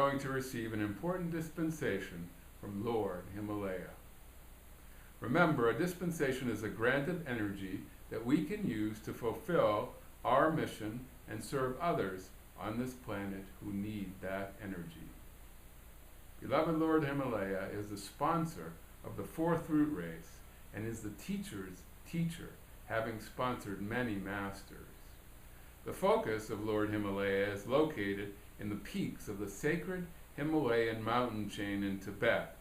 going to receive an important dispensation from Lord Himalaya. Remember, a dispensation is a granted energy that we can use to fulfill our mission and serve others on this planet who need that energy. Beloved Lord Himalaya is the sponsor of the fourth root race and is the teacher's teacher, having sponsored many masters. The focus of Lord Himalaya is located in the peaks of the sacred Himalayan mountain chain in Tibet.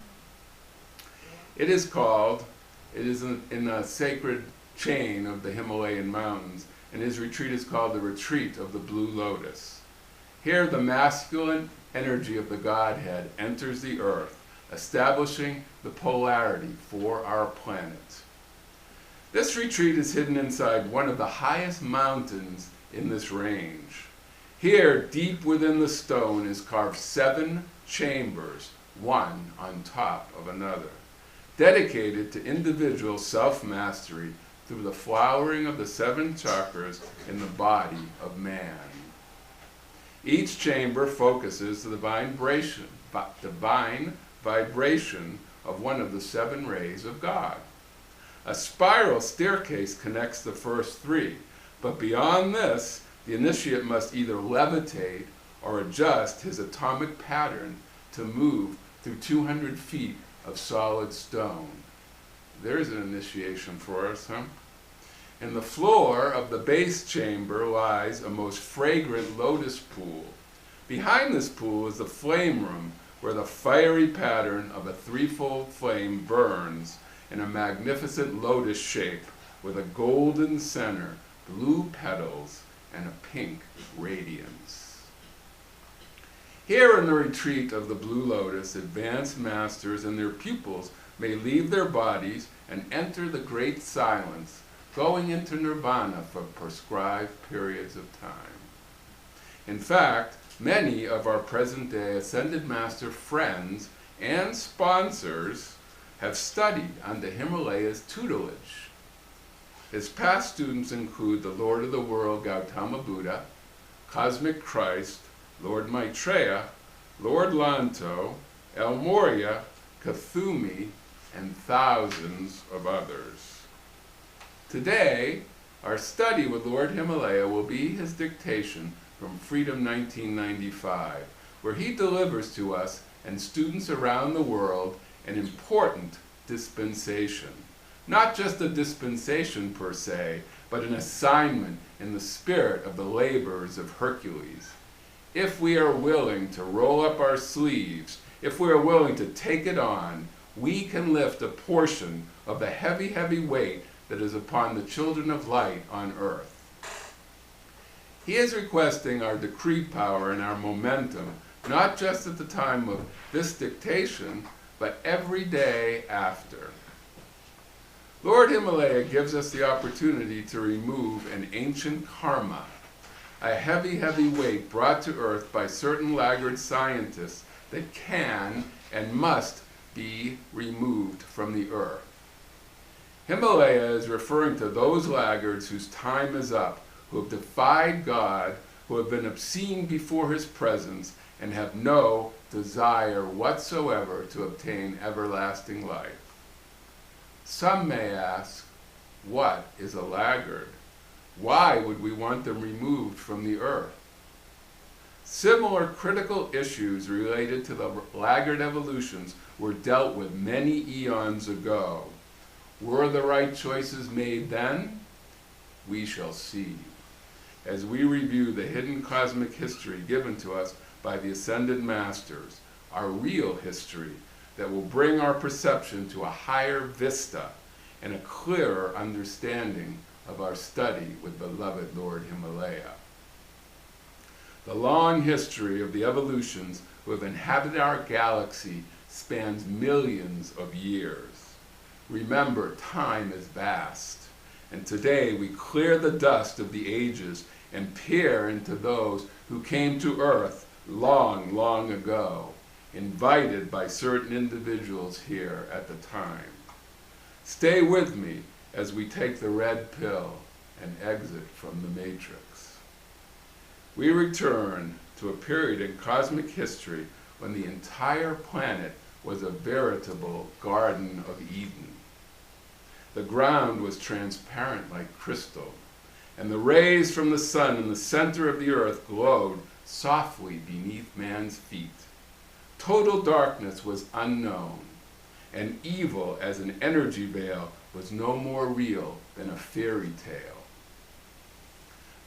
It is in a sacred chain of the Himalayan mountains, and his retreat is called the Retreat of the Blue Lotus. Here the masculine energy of the Godhead enters the earth, establishing the polarity for our planet. This retreat is hidden inside one of the highest mountains in this range. Here, deep within the stone, is carved 7 chambers, one on top of another, dedicated to individual self-mastery through the flowering of the 7 chakras in the body of man. Each chamber focuses the divine vibration of one of the 7 rays of God. A spiral staircase connects the first 3, but beyond this, the initiate must either levitate or adjust his atomic pattern to move through 200 feet of solid stone. There's an initiation for us, huh? In the floor of the base chamber lies a most fragrant lotus pool. Behind this pool is the flame room, where the fiery pattern of a threefold flame burns in a magnificent lotus shape with a golden center, blue petals, and a pink radiance. Here in the retreat of the Blue Lotus, advanced masters and their pupils may leave their bodies and enter the great silence, going into nirvana for prescribed periods of time. In fact, many of our present-day Ascended Master friends and sponsors have studied under Himalaya's tutelage. His past students include the Lord of the World Gautama Buddha, Cosmic Christ, Lord Maitreya, Lord Lanto, El Morya, Kuthumi, and thousands of others. Today, our study with Lord Himalaya will be his dictation from Freedom 1995, where he delivers to us and students around the world an important dispensation. Not just a dispensation per se, but an assignment in the spirit of the labors of Hercules. If we are willing to roll up our sleeves, if we are willing to take it on, we can lift a portion of the heavy, heavy weight that is upon the children of light on earth. He is requesting our decree power and our momentum, not just at the time of this dictation, but every day after. Lord Himalaya gives us the opportunity to remove an ancient karma, a heavy, heavy weight brought to earth by certain laggard scientists that can and must be removed from the earth. Himalaya is referring to those laggards whose time is up, who have defied God, who have been obscene before his presence, and have no desire whatsoever to obtain everlasting life. Some may ask, what is a laggard? Why would we want them removed from the earth? Similar critical issues related to the laggard evolutions were dealt with many eons ago. Were the right choices made then? We shall see, as we review the hidden cosmic history given to us by the Ascended Masters, our real history that will bring our perception to a higher vista and a clearer understanding of our study with beloved Lord Himalaya. The long history of the evolutions who have inhabited our galaxy spans millions of years. Remember, time is vast, and today we clear the dust of the ages and peer into those who came to Earth long, long ago, invited by certain individuals here at the time. Stay with me as we take the red pill and exit from the matrix. We return to a period in cosmic history when the entire planet was a veritable Garden of Eden. The ground was transparent like crystal, and the rays from the sun in the center of the earth glowed softly beneath man's feet. Total darkness was unknown, and evil as an energy veil was no more real than a fairy tale.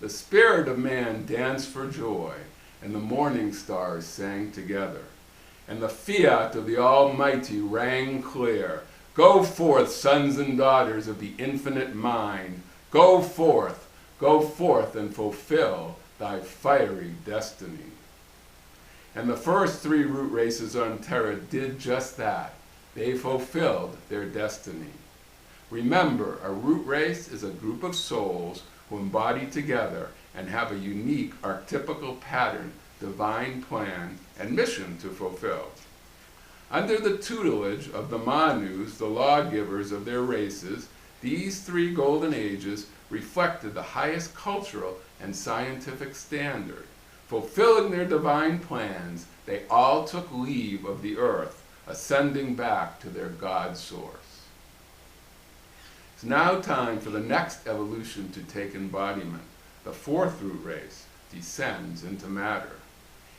The spirit of man danced for joy, and the morning stars sang together, and the fiat of the Almighty rang clear. Go forth, sons and daughters of the infinite mind. Go forth and fulfill thy fiery destiny. And the first 3 root races on Terra did just that. They fulfilled their destiny. Remember, a root race is a group of souls who embody together and have a unique archetypical pattern, divine plan, and mission to fulfill. Under the tutelage of the Manus, the lawgivers of their races, these 3 golden ages reflected the highest cultural and scientific standard. Fulfilling their divine plans, they all took leave of the earth, ascending back to their God source. It's now time for the next evolution to take embodiment. The 4th root race descends into matter.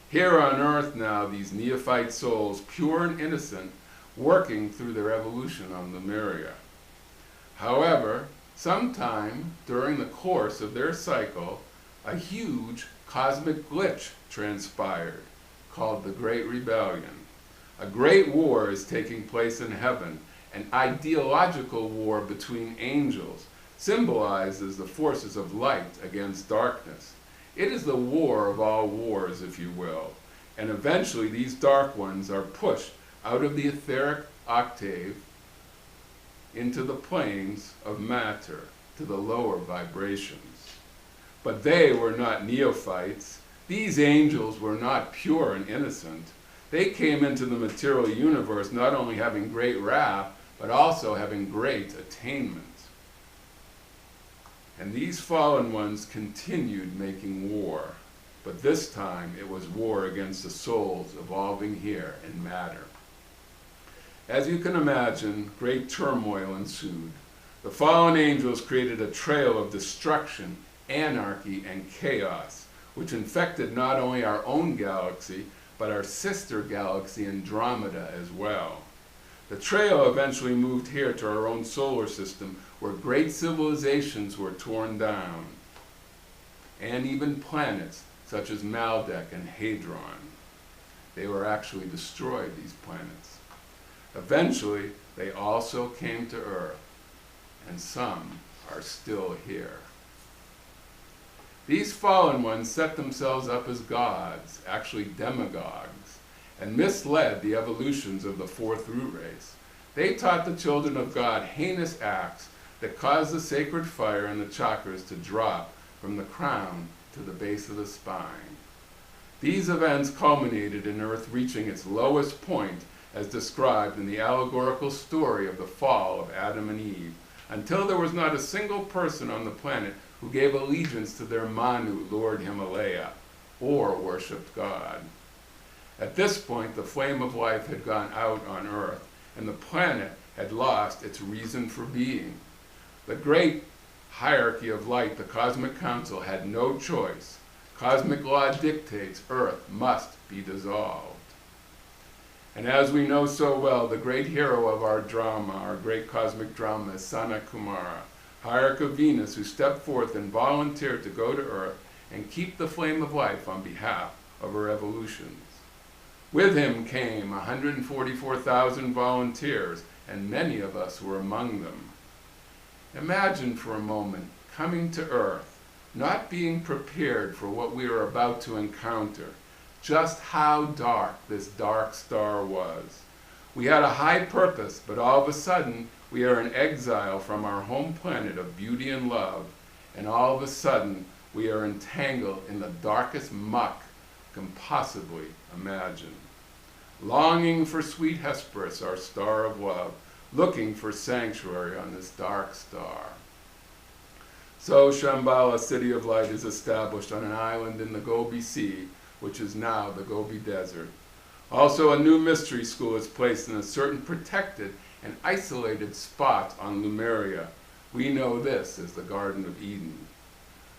Here on earth now, these neophyte souls, pure and innocent, working through their evolution on Lemuria. However, sometime during the course of their cycle, a huge cosmic glitch transpired, called the Great Rebellion. A great war is taking place in heaven, an ideological war between angels, symbolizes the forces of light against darkness. It is the war of all wars, if you will, and eventually these dark ones are pushed out of the etheric octave into the planes of matter, to the lower vibrations. But they were not neophytes. These angels were not pure and innocent. They came into the material universe not only having great wrath, but also having great attainment. And these fallen ones continued making war, but this time it was war against the souls evolving here in matter. As you can imagine, great turmoil ensued. The fallen angels created a trail of destruction, anarchy, and chaos, which infected not only our own galaxy, but our sister galaxy Andromeda as well. The trail eventually moved here to our own solar system, where great civilizations were torn down, and even planets such as Maldek and Hadron. They were actually destroyed, these planets. Eventually, they also came to Earth, and some are still here. These fallen ones set themselves up as gods, actually demagogues, and misled the evolutions of the 4th root race. They taught the children of God heinous acts that caused the sacred fire in the chakras to drop from the crown to the base of the spine. These events culminated in Earth reaching its lowest point as described in the allegorical story of the fall of Adam and Eve, until there was not a single person on the planet who gave allegiance to their Manu, Lord Himalaya, or worshipped God. At this point, the flame of life had gone out on Earth, and the planet had lost its reason for being. The great hierarchy of light, the Cosmic Council, had no choice. Cosmic law dictates Earth must be dissolved. And as we know so well, the great hero of our drama, our great cosmic drama, is Sanakumara, hierarch of Venus, who stepped forth and volunteered to go to Earth and keep the flame of life on behalf of her evolutions. With him came 144,000 volunteers, and many of us were among them. Imagine for a moment coming to Earth, not being prepared for what we are about to encounter, just how dark this dark star was. We had a high purpose, but all of a sudden we are in exile from our home planet of beauty and love, and all of a sudden we are entangled in the darkest muck you can possibly imagine. Longing for sweet Hesperus, our star of love, looking for sanctuary on this dark star. So Shambhala, City of Light, is established on an island in the Gobi Sea, which is now the Gobi Desert. Also, a new mystery school is placed in a certain protected and isolated spot on Lemuria. We know this as the Garden of Eden.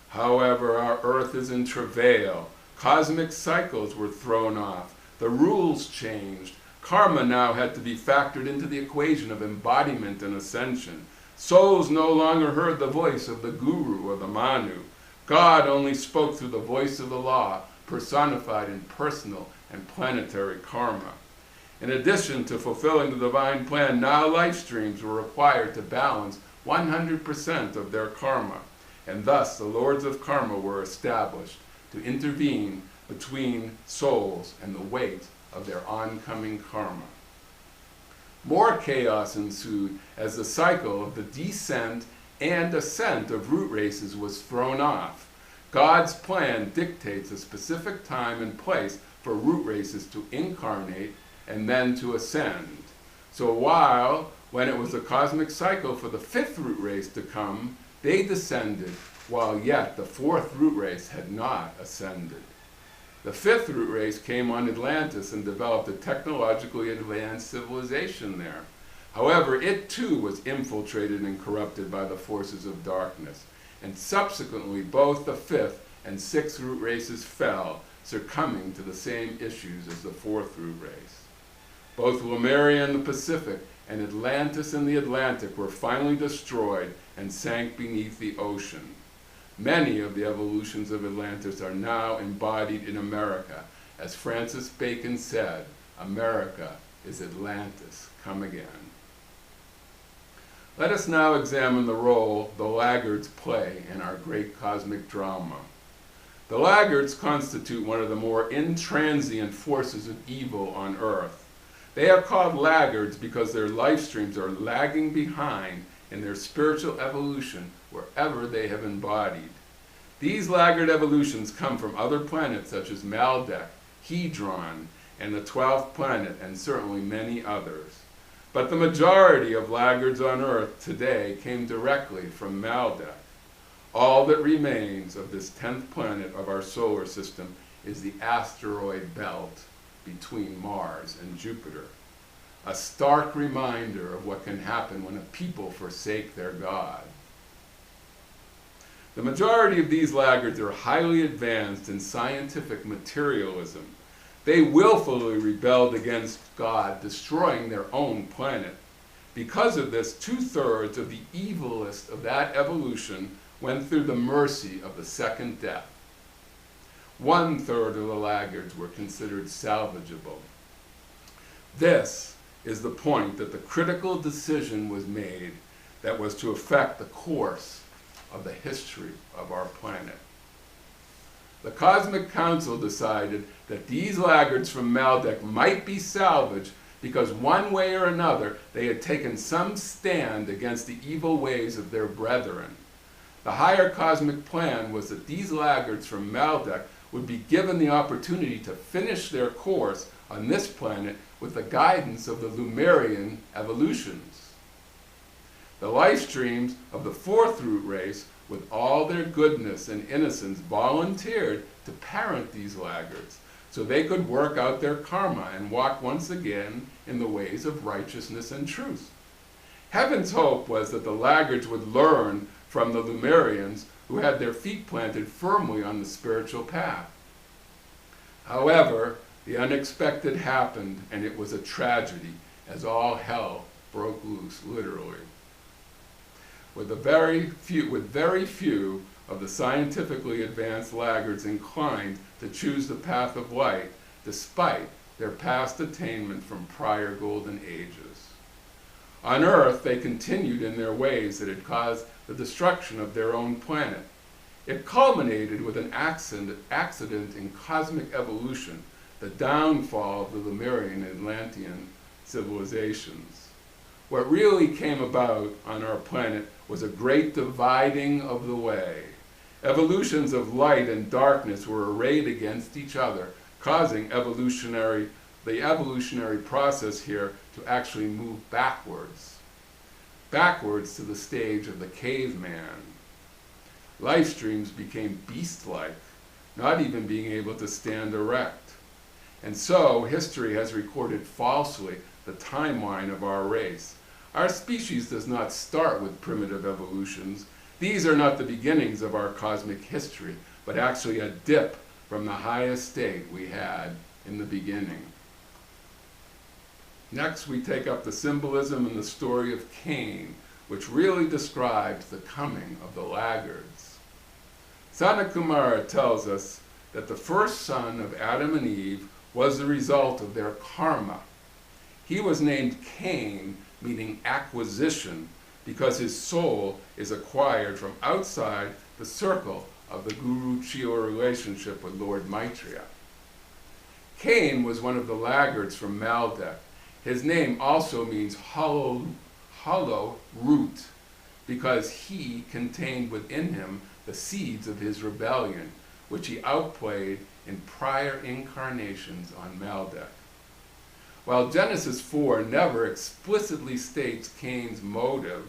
However, our earth is in travail. Cosmic cycles were thrown off. The rules changed. Karma now had to be factored into the equation of embodiment and ascension. Souls no longer heard the voice of the guru or the Manu. God only spoke through the voice of the law, personified in personal and planetary karma. In addition to fulfilling the divine plan, now life streams were required to balance 100% of their karma, and thus the lords of karma were established to intervene between souls and the weight of their oncoming karma. More chaos ensued as the cycle of the descent and ascent of root races was thrown off. God's plan dictates a specific time and place for root races to incarnate and then to ascend. So when it was a cosmic cycle for the fifth root race to come, they descended, while yet the fourth root race had not ascended. The fifth root race came on Atlantis and developed a technologically advanced civilization there. However, it too was infiltrated and corrupted by the forces of darkness, and subsequently both the fifth and sixth root races fell, succumbing to the same issues as the fourth root race. Both Lemuria in the Pacific and Atlantis in the Atlantic were finally destroyed and sank beneath the ocean. Many of the evolutions of Atlantis are now embodied in America. As Francis Bacon said, America is Atlantis come again. Let us now examine the role the Laggards play in our great cosmic drama. The Laggards constitute one of the more intransient forces of evil on Earth. They are called Laggards because their life streams are lagging behind in their spiritual evolution wherever they have embodied. These Laggard evolutions come from other planets such as Maldek, Hedron, and the 12th planet, and certainly many others. But the majority of Laggards on Earth today came directly from Maldek. All that remains of this 10th planet of our solar system is the asteroid belt between Mars and Jupiter. A stark reminder of what can happen when a people forsake their God. The majority of these Laggards are highly advanced in scientific materialism. They willfully rebelled against God, destroying their own planet. Because of this, 2/3 of the evilest of that evolution went through the mercy of the second death. 1/3 of the Laggards were considered salvageable. This is the point that the critical decision was made that was to affect the course of the history of our planet. The Cosmic Council decided that these Laggards from Maldek might be salvaged because one way or another they had taken some stand against the evil ways of their brethren. The higher cosmic plan was that these Laggards from Maldek would be given the opportunity to finish their course on this planet with the guidance of the Lemurian evolutions. The life streams of the fourth root race, with all their goodness and innocence, volunteered to parent these Laggards so they could work out their karma and walk once again in the ways of righteousness and truth. Heaven's hope was that the Laggards would learn from the Lemurians who had their feet planted firmly on the spiritual path. However, the unexpected happened, and it was a tragedy as all hell broke loose, literally. With very few of the scientifically advanced Laggards inclined to choose the path of light, despite their past attainment from prior golden ages. On Earth, they continued in their ways that had caused the destruction of their own planet. It culminated with an accident in cosmic evolution, the downfall of the Lemurian and Atlantean civilizations. What really came about on our planet was a great dividing of the way. Evolutions of light and darkness were arrayed against each other, causing the evolutionary process here to actually move backwards to the stage of the caveman. Life streams became beast-like, not even being able to stand erect. And so, history has recorded falsely the timeline of our race. Our species does not start with primitive evolutions. These are not the beginnings of our cosmic history, but actually a dip from the highest state we had in the beginning. Next, we take up the symbolism in the story of Cain, which really describes the coming of the laggards. Sanakumara tells us that the first son of Adam and Eve was the result of their karma. He was named Cain, meaning acquisition, because his soul is acquired from outside the circle of the Guru-Chio relationship with Lord Maitreya. Cain was one of the laggards from Maldek. His name also means hollow root, because he contained within him the seeds of his rebellion, which he outplayed in prior incarnations on Maldek. While Genesis 4 never explicitly states Cain's motive,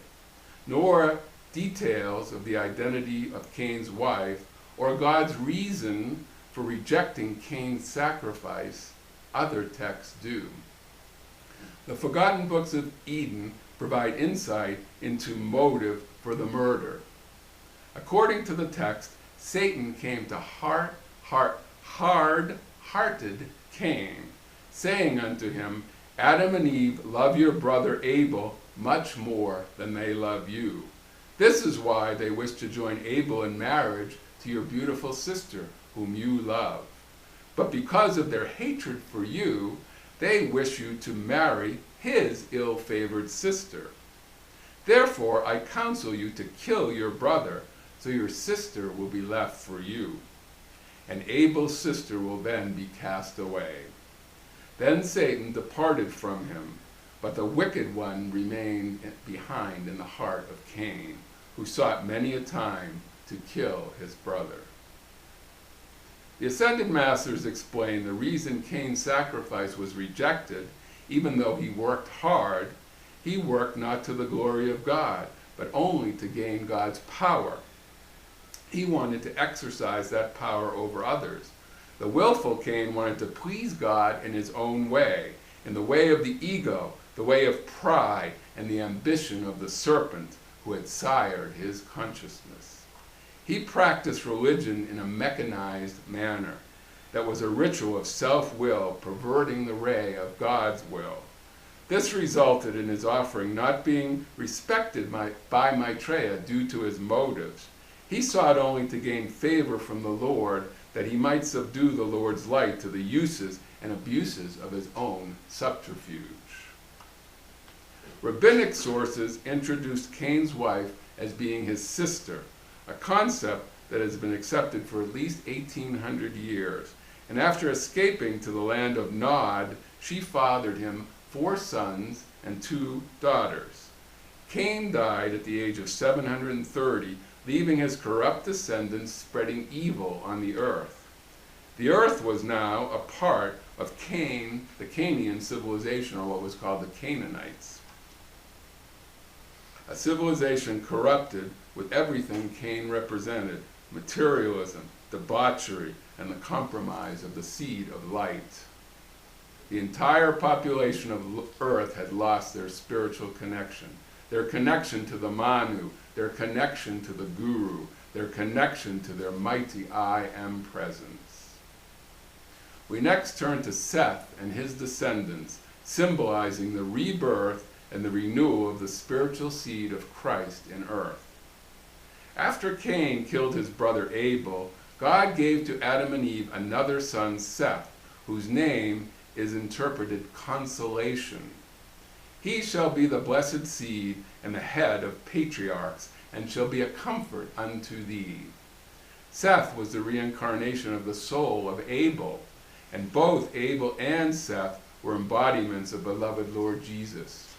nor details of the identity of Cain's wife, or God's reason for rejecting Cain's sacrifice, other texts do. The forgotten books of Eden provide insight into motive for the murder. According to the text, Satan came to hard-hearted Cain, saying unto him, Adam and Eve love your brother Abel much more than they love you. This is why they wish to join Abel in marriage to your beautiful sister, whom you love. But because of their hatred for you, they wish you to marry his ill-favored sister. Therefore, I counsel you to kill your brother, so your sister will be left for you. And Abel's sister will then be cast away. Then Satan departed from him, but the wicked one remained behind in the heart of Cain, who sought many a time to kill his brother. The Ascended Masters explain the reason Cain's sacrifice was rejected, even though he worked hard. He worked not to the glory of God, but only to gain God's power. He wanted to exercise that power over others. The willful Cain wanted to please God in his own way, in the way of the ego, the way of pride, and the ambition of the serpent who had sired his consciousness. He practiced religion in a mechanized manner that was a ritual of self-will, perverting the ray of God's will. This resulted in his offering not being respected by Maitreya due to his motives. He sought only to gain favor from the Lord, that he might subdue the Lord's light to the uses and abuses of his own subterfuge. Rabbinic sources introduced Cain's wife as being his sister, a concept that has been accepted for at least 1,800 years. And after escaping to the land of Nod, she fathered him 4 sons and 2 daughters. Cain died at the age of 730, leaving his corrupt descendants spreading evil on the earth. The earth was now a part of Cain, the Canaanian civilization, or what was called the Canaanites. A civilization corrupted with everything Cain represented: materialism, debauchery, and the compromise of the seed of light. The entire population of earth had lost their spiritual connection, their connection to the Manu, their connection to the Guru, their connection to their mighty I Am presence. We next turn to Seth and his descendants, symbolizing the rebirth and the renewal of the spiritual seed of Christ in earth. After Cain killed his brother Abel, God gave to Adam and Eve another son, Seth, whose name is interpreted consolation. He shall be the blessed seed and the head of patriarchs, and shall be a comfort unto thee. Seth was the reincarnation of the soul of Abel, and both Abel and Seth were embodiments of beloved Lord Jesus.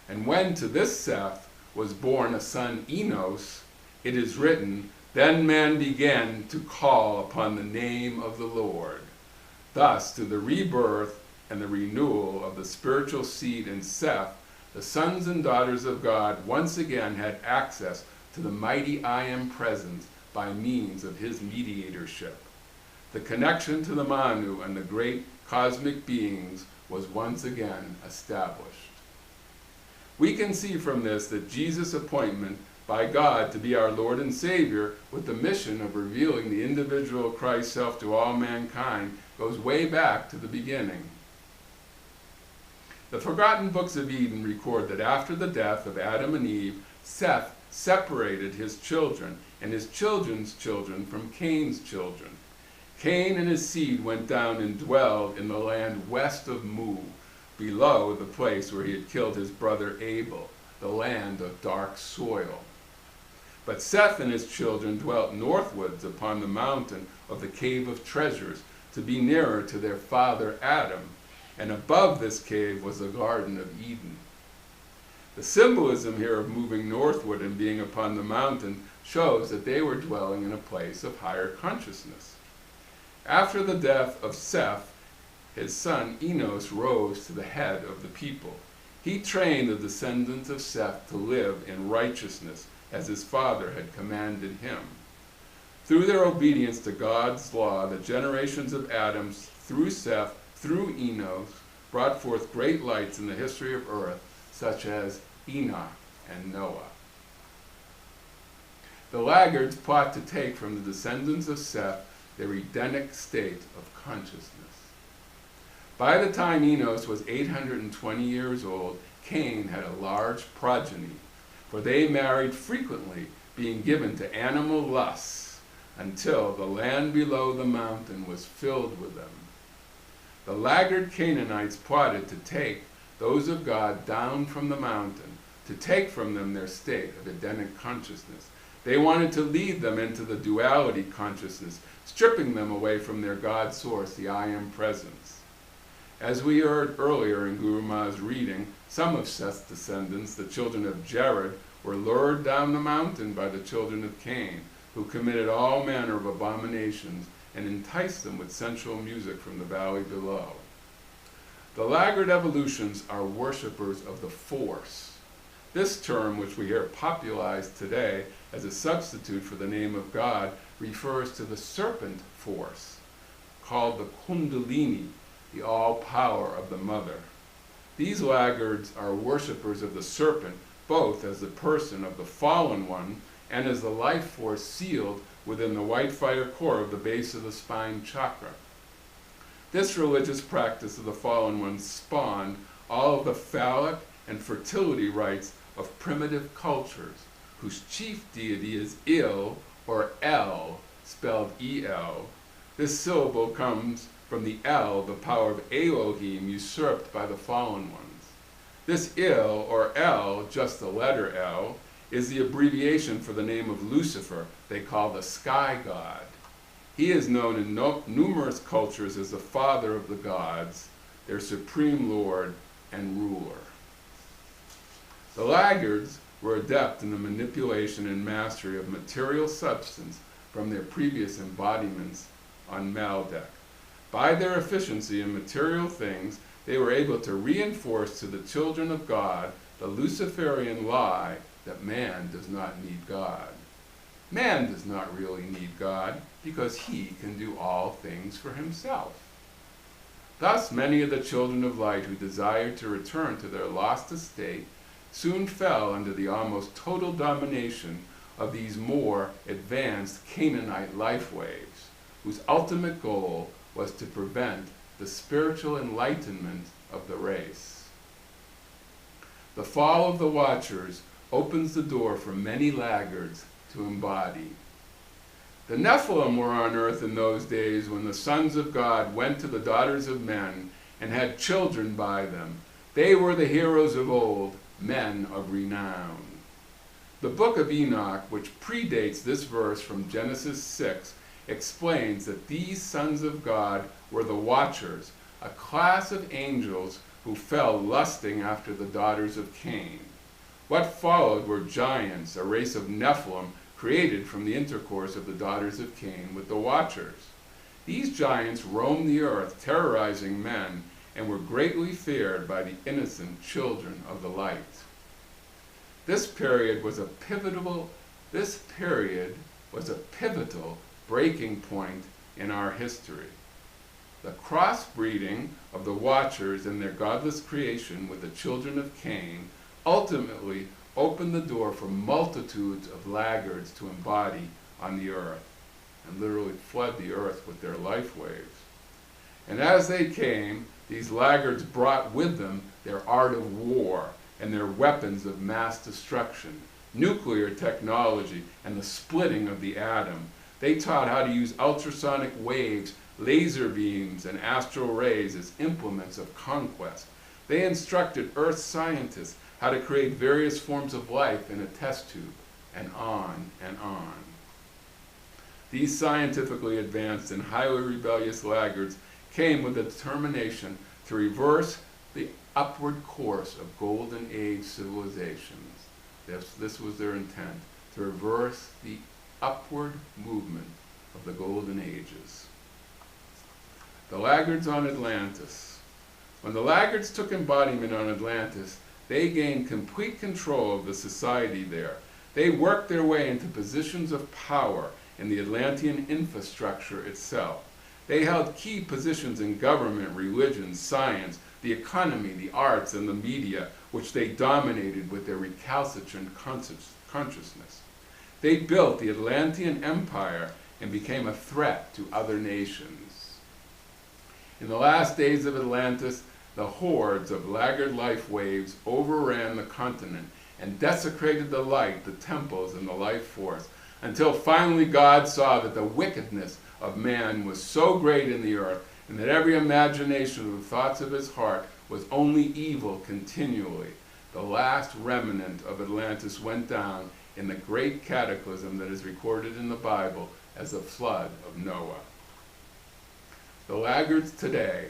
And when to this Seth was born a son Enos, it is written, then man began to call upon the name of the Lord. Thus, to the rebirth and the renewal of the spiritual seed in Seth, the sons and daughters of God once again had access to the mighty I Am presence by means of his mediatorship. The connection to the Manu and the great cosmic beings was once again established. We can see from this that Jesus' appointment by God to be our Lord and Savior with the mission of revealing the individual Christ self to all mankind goes way back to the beginning. The forgotten books of Eden record that after the death of Adam and Eve, Seth separated his children and his children's children from Cain's children. Cain and his seed went down and dwelled in the land west of Mu, below the place where he had killed his brother Abel, the land of dark soil. But Seth and his children dwelt northwards upon the mountain of the cave of treasures, to be nearer to their father Adam, and above this cave was the Garden of Eden. The symbolism here of moving northward and being upon the mountain shows that they were dwelling in a place of higher consciousness. After the death of Seth, his son Enos rose to the head of the people. He trained the descendants of Seth to live in righteousness, as his father had commanded him. Through their obedience to God's law, the generations of Adam, through Seth, through Enos, brought forth great lights in the history of earth, such as Enoch and Noah. The Laggards plot to take from the descendants of Seth their Edenic state of consciousness. By the time Enos was 820 years old, Cain had a large progeny, for they married frequently, being given to animal lusts, until the land below the mountain was filled with them. The Laggard Canaanites plotted to take those of God down from the mountain, to take from them their state of Edenic consciousness. They wanted to lead them into the duality consciousness, stripping them away from their God source, the I Am Presence. As we heard earlier in Guru Ma's reading, some of Seth's descendants, the children of Jared, were lured down the mountain by the children of Cain, who committed all manner of abominations and enticed them with sensual music from the valley below. The Laggard evolutions are worshippers of the force. This term, which we hear popularized today as a substitute for the name of God, refers to the serpent force, called the Kundalini, the all-power of the mother. These Laggards are worshippers of the serpent, both as the person of the fallen one and as the life force sealed within the white fire core of the base of the spine chakra. This religious practice of the fallen one spawned all of the phallic and fertility rites of primitive cultures, whose chief deity is Il, or El, spelled E-L. This syllable comes from the El, the power of Elohim, usurped by the fallen ones. This Il, or El, just the letter L, is the abbreviation for the name of Lucifer, they call the sky god. He is known in numerous cultures as the father of the gods, their supreme lord and ruler. The Laggards were adept in the manipulation and mastery of material substance from their previous embodiments on Maldek. By their efficiency in material things, they were able to reinforce to the children of God the Luciferian lie that man does not need God. Man does not really need God because he can do all things for himself. Thus, many of the children of light who desired to return to their lost estate soon fell under the almost total domination of these more advanced Canaanite life waves, whose ultimate goal was to prevent the spiritual enlightenment of the race. The fall of the Watchers opens the door for many Laggards to embody. The Nephilim were on earth in those days when the sons of God went to the daughters of men and had children by them. They were the heroes of old, men of renown. The book of Enoch, which predates this verse from Genesis 6, explains that these sons of God were the Watchers, a class of angels who fell lusting after the daughters of Cain. What followed were giants, a race of Nephilim created from the intercourse of the daughters of Cain with the Watchers. These giants roamed the earth, terrorizing men, and were greatly feared by the innocent children of the light. This period was a pivotal breaking point in our history. The crossbreeding of the Watchers and their godless creation with the children of Cain ultimately opened the door for multitudes of laggards to embody on the earth and literally flood the earth with their life waves. And as they came, these laggards brought with them their art of war and their weapons of mass destruction, nuclear technology, and the splitting of the atom. They taught how to use ultrasonic waves, laser beams, and astral rays as implements of conquest. They instructed Earth scientists how to create various forms of life in a test tube, and on and on. These scientifically advanced and highly rebellious laggards came with the determination to reverse the upward course of Golden Age civilizations. This was their intent, to reverse the upward movement of the Golden Ages. The laggards on Atlantis. When the laggards took embodiment on Atlantis, they gained complete control of the society there. They worked their way into positions of power in the Atlantean infrastructure itself. They held key positions in government, religion, science, the economy, the arts, and the media, which they dominated with their recalcitrant consciousness. They built the Atlantean Empire and became a threat to other nations. In the last days of Atlantis, the hordes of laggard life waves overran the continent and desecrated the light, the temples, and the life force, until finally God saw that the wickedness of man was so great in the earth, and that every imagination of the thoughts of his heart was only evil continually. The last remnant of Atlantis went down in the great cataclysm that is recorded in the Bible as the flood of Noah. The laggards today,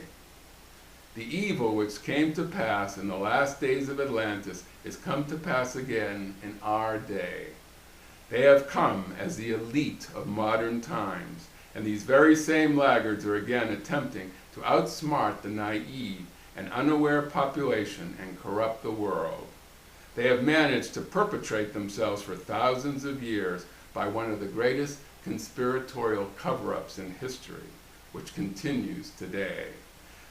the evil which came to pass in the last days of Atlantis is come to pass again in our day. They have come as the elite of modern times, and these very same laggards are again attempting to outsmart the naive and unaware population and corrupt the world. They have managed to perpetrate themselves for thousands of years by one of the greatest conspiratorial cover-ups in history, which continues today.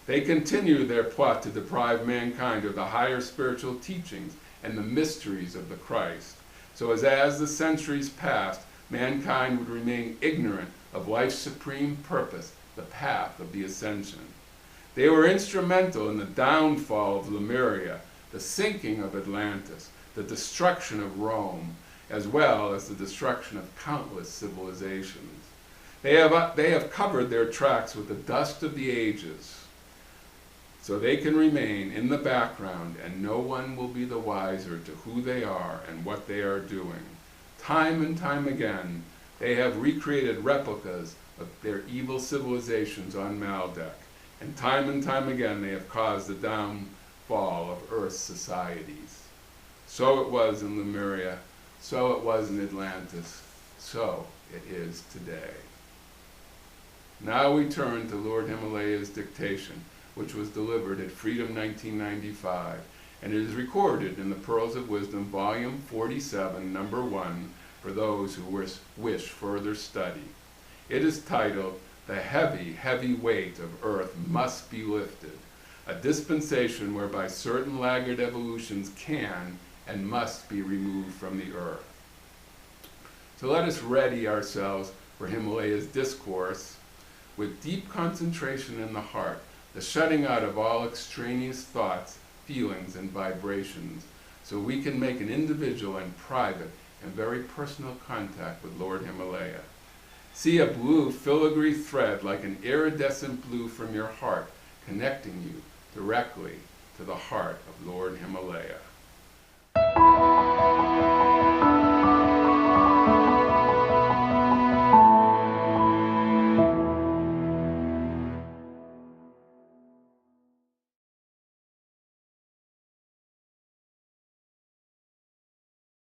They continue their plot to deprive mankind of the higher spiritual teachings and the mysteries of the Christ, so as the centuries passed, mankind would remain ignorant of life's supreme purpose, the path of the ascension. They were instrumental in the downfall of Lemuria, the sinking of Atlantis, the destruction of Rome, as well as the destruction of countless civilizations. They have covered their tracks with the dust of the ages, so they can remain in the background and no one will be the wiser to who they are and what they are doing. Time and time again, they have recreated replicas of their evil civilizations on Maldek, and time again they have caused the downfall of Earth's societies. So it was in Lemuria, so it was in Atlantis, so it is today. Now we turn to Lord Himalaya's dictation, which was delivered at Freedom 1995, and it is recorded in the Pearls of Wisdom, Volume 47, Number 1, for those who wish further study. It is titled, "The Heavy, Heavy Weight of Earth Must Be Lifted," a dispensation whereby certain laggard evolutions can and must be removed from the earth. So let us ready ourselves for Himalaya's discourse with deep concentration in the heart, the shutting out of all extraneous thoughts, feelings, and vibrations, so we can make an individual and private and very personal contact with Lord Himalaya. See a blue filigree thread like an iridescent blue from your heart, connecting you directly to the heart of Lord Himalaya.